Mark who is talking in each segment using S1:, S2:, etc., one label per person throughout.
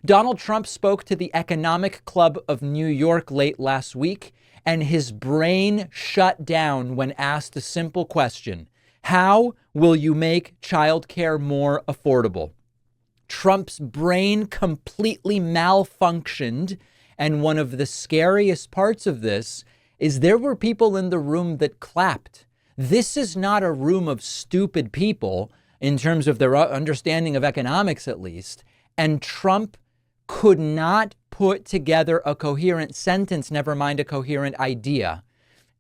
S1: Donald Trump spoke to the Economic Club of New York late last week, and his brain shut down when asked a simple question: how will you make childcare more affordable? Trump's brain completely malfunctioned. And one of the scariest parts of this is there were people in the room that clapped. This is not a room of stupid people in terms of their understanding of economics, at least. And Trump could not put together a coherent sentence, never mind a coherent idea.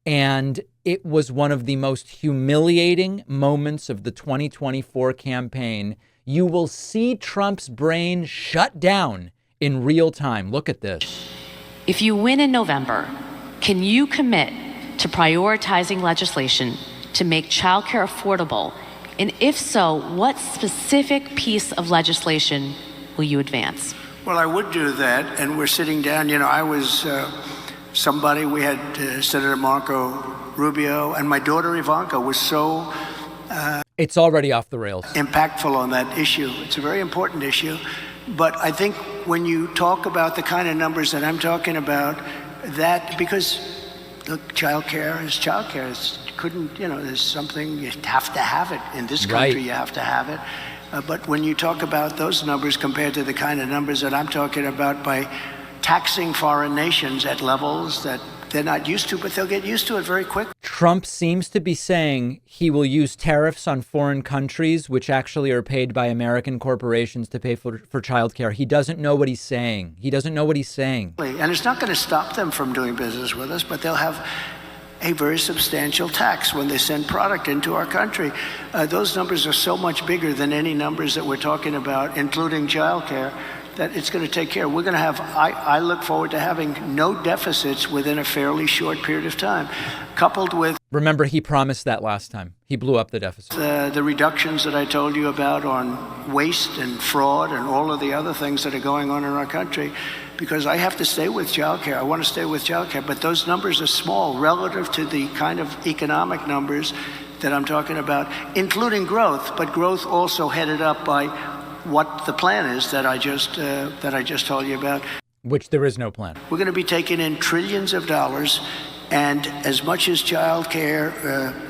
S1: And it was one of the most humiliating moments of the 2024 campaign. You will see Trump's brain shut down in real time. Look at this.
S2: If you win in November, can you commit to prioritizing legislation to make childcare affordable? And if so, what specific piece of legislation will you advance?
S3: Well, I would do that, and we're sitting down. You know, I was we had Senator Marco Rubio, and my daughter Ivanka was so
S1: it's already off the rails.
S3: Impactful on that issue. It's a very important issue. But I think when you talk about the kind of numbers that I'm talking about, that because look, childcare is childcare. There's something, you have to have it. In this country, right. You have to have it. But when you talk about those numbers compared to the kind of numbers that I'm talking about by taxing foreign nations at levels that they're not used to, but they'll get used to it very quick.
S1: Trump seems to be saying he will use tariffs on foreign countries, which actually are paid by American corporations to pay for childcare. He doesn't know what he's saying. And
S3: it's not going to stop them from doing business with us, but they'll have a very substantial tax when they send product into our country. Those numbers are so much bigger than any numbers that we're talking about, including childcare, that it's going to take care. We're going to have, I look forward to having no deficits within a fairly short period of time, coupled with...
S1: Remember, he promised that last time. He blew up the deficit.
S3: The reductions that I told you about on waste and fraud and all of the other things that are going on in our country, because I have to stay with childcare. I want to stay with childcare, but those numbers are small relative to the kind of economic numbers that I'm talking about, including growth, but growth also headed up by what the plan is that I just told you about.
S1: Which there is no plan.
S3: We're going to be taking in trillions of dollars, and as much as child care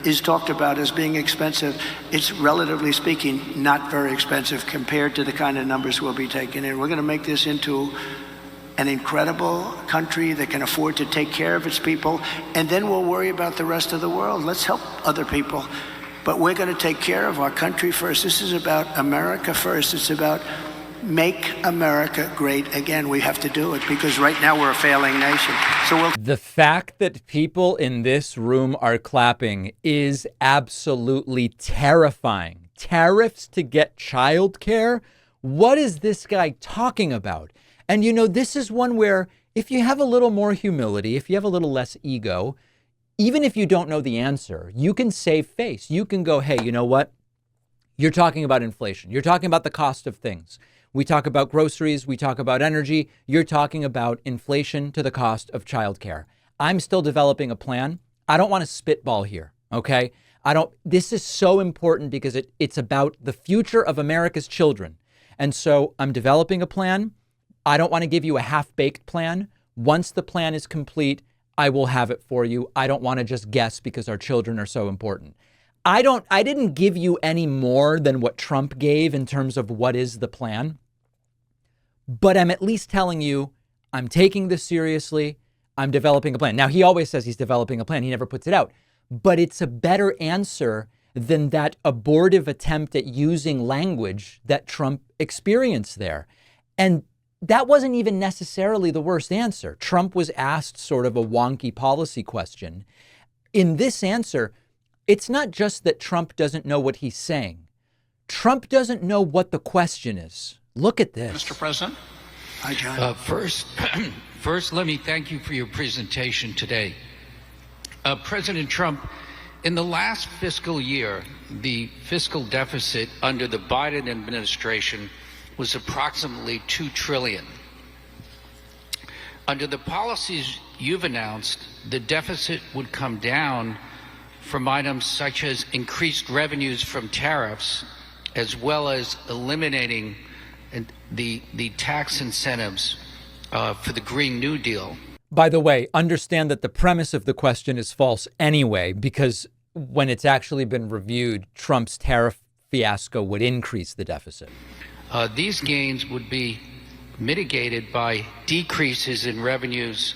S3: is talked about as being expensive, it's relatively speaking not very expensive compared to the kind of numbers we'll be taking in. We're going to make this into an incredible country that can afford to take care of its people, and then we'll worry about the rest of the world. Let's help other people. But we're going to take care of our country first. This is about America first. It's about make America great again. We have to do it because right now we're a failing nation.
S1: The fact that people in this room are clapping is absolutely terrifying. Tariffs to get childcare? What is this guy talking about? And you know, this is one where if you have a little more humility, if you have a little less ego, even if you don't know the answer, you can save face. You can go, hey, you know what? You're talking about inflation. You're talking about the cost of things. We talk about groceries. We talk about energy. You're talking about inflation to the cost of childcare. I'm still developing a plan. I don't want to spitball here. OK, this is so important because it's about the future of America's children. And so I'm developing a plan. I don't want to give you a half-baked plan. Once the plan is complete, I will have it for you. I don't want to just guess because our children are so important. I didn't give you any more than what Trump gave in terms of what is the plan. But I'm at least telling you, I'm taking this seriously. I'm developing a plan. Now, he always says he's developing a plan. He never puts it out. But it's a better answer than that abortive attempt at using language that Trump experienced there. And that wasn't even necessarily the worst answer. Trump was asked sort of a wonky policy question. In this answer, it's not just that Trump doesn't know what he's saying. Trump doesn't know what the question is. Look at this.
S4: Mr. President.
S3: Hi, John.
S4: First, let me thank you for your presentation today. President Trump, in the last fiscal year, the fiscal deficit under the Biden administration was approximately $2 trillion. Under the policies you've announced, the deficit would come down from items such as increased revenues from tariffs, as well as eliminating and the tax incentives for the Green New Deal.
S1: By the way, understand that the premise of the question is false anyway, because when it's actually been reviewed, Trump's tariff fiasco would increase the deficit.
S4: These gains would be mitigated by decreases in revenues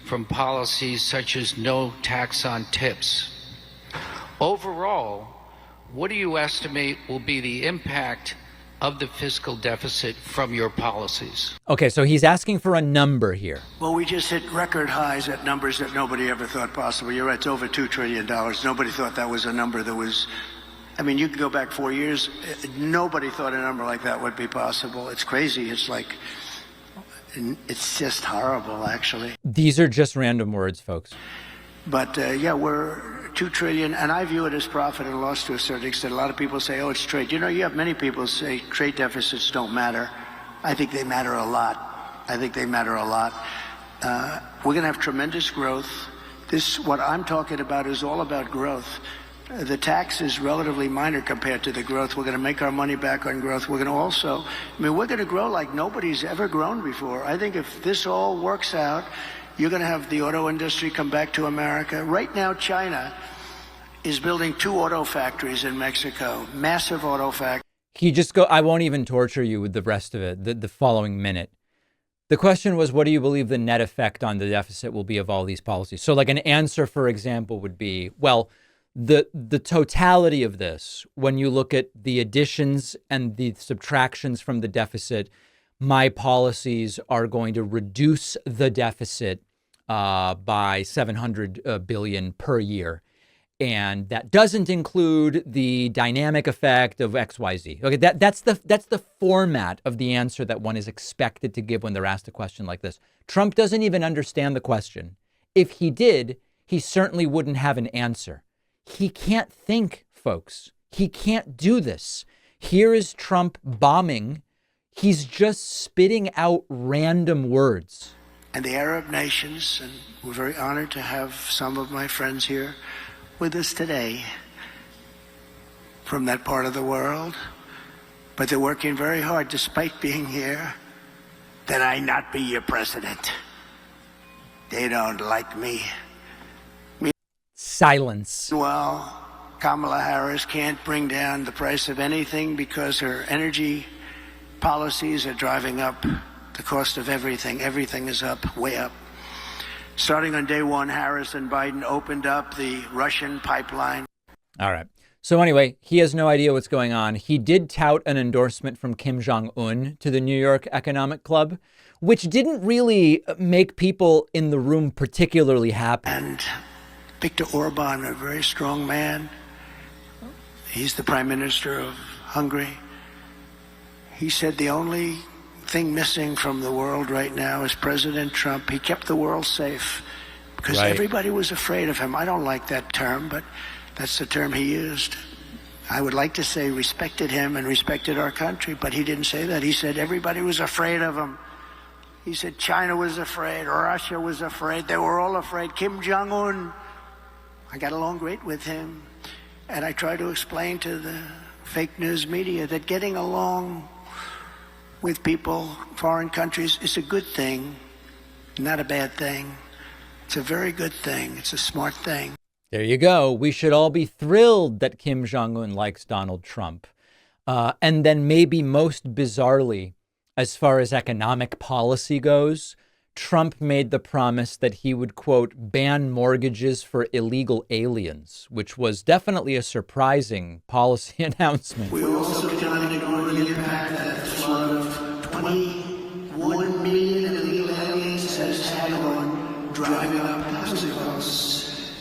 S4: from policies such as no tax on tips. Overall, what do you estimate will be the impact of the fiscal deficit from your policies?
S1: Okay, so he's asking for a number here.
S3: Well, we just hit record highs at numbers that nobody ever thought possible. You're right, it's over $2 trillion. Nobody thought that was a number that was, I mean, you can go back 4 years. Nobody thought a number like that would be possible. It's crazy. It's like, it's just horrible, actually.
S1: These are just random words, folks.
S3: But yeah, we're $2 trillion, and I view it as profit and loss to a certain extent. A lot of people say, oh, it's trade. You know, you have many people say trade deficits don't matter. I think they matter a lot. I think they matter a lot. We're going to have tremendous growth. What I'm talking about is all about growth. The tax is relatively minor compared to the growth. We're going to make our money back on growth. We're going to also, we're going to grow like nobody's ever grown before. I think if this all works out, you're going to have the auto industry come back to America. Right now, China is building 2 auto factories in Mexico, massive auto factories.
S1: I won't even torture you with the rest of it, the following minute. The question was, what do you believe the net effect on the deficit will be of all these policies? So like an answer, for example, would be, well, the totality of this, when you look at the additions and the subtractions from the deficit, my policies are going to reduce the deficit by $700 billion per year. And that doesn't include the dynamic effect of XYZ. Okay, that's the format of the answer that one is expected to give when they're asked a question like this. Trump doesn't even understand the question. If he did, he certainly wouldn't have an answer. He can't think, folks. He can't do this. Here is Trump bombing. He's just spitting out random words.
S3: And the Arab nations, and we're very honored to have some of my friends here with us today from that part of the world, but they're working very hard despite being here, that I not be your president. They don't like me.
S1: Silence.
S3: Well, Kamala Harris can't bring down the price of anything because her energy policies are driving up the cost of everything. Everything is up, way up. Starting on day one, Harris and Biden opened up the Russian pipeline.
S1: All right. So anyway, he has no idea what's going on. He did tout an endorsement from Kim Jong-un to the New York Economic Club, which didn't really make people in the room particularly happy.
S3: And Viktor Orban, a very strong man. He's the prime minister of Hungary. He said the only thing missing from the world right now is President Trump. He kept the world safe because everybody was afraid of him. I don't like that term, but that's the term he used. I would like to say respected him and respected our country, but he didn't say that. He said everybody was afraid of him. He said China was afraid, Russia was afraid. They were all afraid. Kim Jong-un, I got along great with him. And I try to explain to the fake news media that getting along with people, foreign countries, is a good thing, not a bad thing. It's a very good thing. It's a smart thing.
S1: There you go. We should all be thrilled that Kim Jong-un likes Donald Trump. And then maybe most bizarrely, as far as economic policy goes, Trump made the promise that he would, quote, ban mortgages for illegal aliens, which was definitely a surprising policy announcement.
S3: We also cannot ignore the impact that the flood of 21 million illegal aliens has had on driving up housing costs.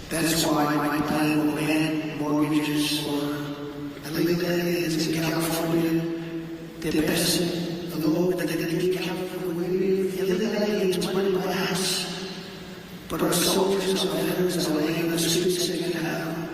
S3: That's why my plan will ban mortgages for illegal aliens in California. They're passing a law that they can give California illegal aliens money to buy a house. But our soldiers, our veterans are laying on the streets they can have.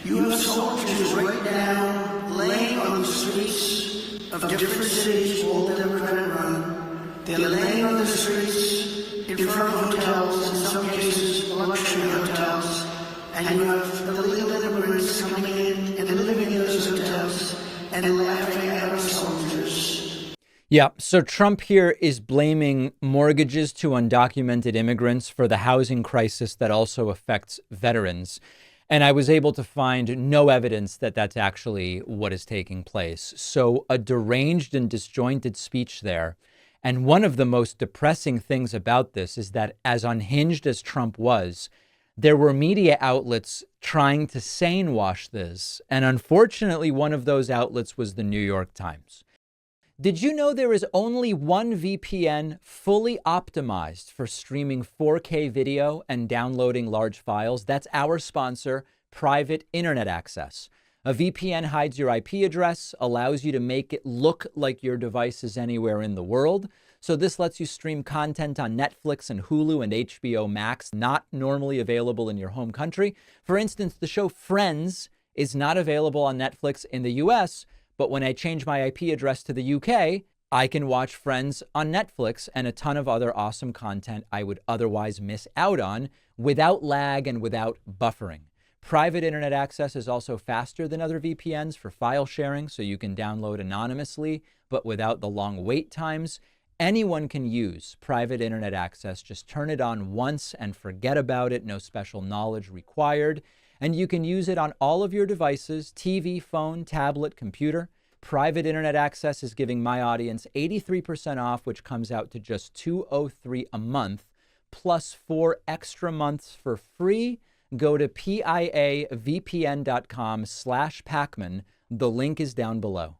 S3: You have soldiers right now laying on the streets of different cities, all Democrat run. They're laying on the streets in front of hotels, in some cases luxury hotels, and you have illegal immigrants coming in and living in those hotels and laughing at our soldiers.
S1: Yeah, so Trump here is blaming mortgages to undocumented immigrants for the housing crisis that also affects veterans. And I was able to find no evidence that that's actually what is taking place. So a deranged and disjointed speech there. And one of the most depressing things about this is that as unhinged as Trump was, there were media outlets trying to sane wash this. And unfortunately, one of those outlets was the New York Times. Did you know there is only one VPN fully optimized for streaming 4K video and downloading large files? That's our sponsor, Private Internet Access. A VPN hides your IP address, allows you to make it look like your device is anywhere in the world. So this lets you stream content on Netflix and Hulu and HBO Max, not normally available in your home country. For instance, the show Friends is not available on Netflix in the US, but when I change my IP address to the UK, I can watch Friends on Netflix and a ton of other awesome content I would otherwise miss out on without lag and without buffering. Private internet access is also faster than other VPNs for file sharing, so you can download anonymously, but without the long wait times. Anyone can use private internet access. Just turn it on once and forget about it. No special knowledge required. And you can use it on all of your devices, TV, phone, tablet, computer. Private internet access is giving my audience 83% off, which comes out to just $203 a month, plus 4 extra months for free. Go to piavpn.com/Pacman. The link is down below.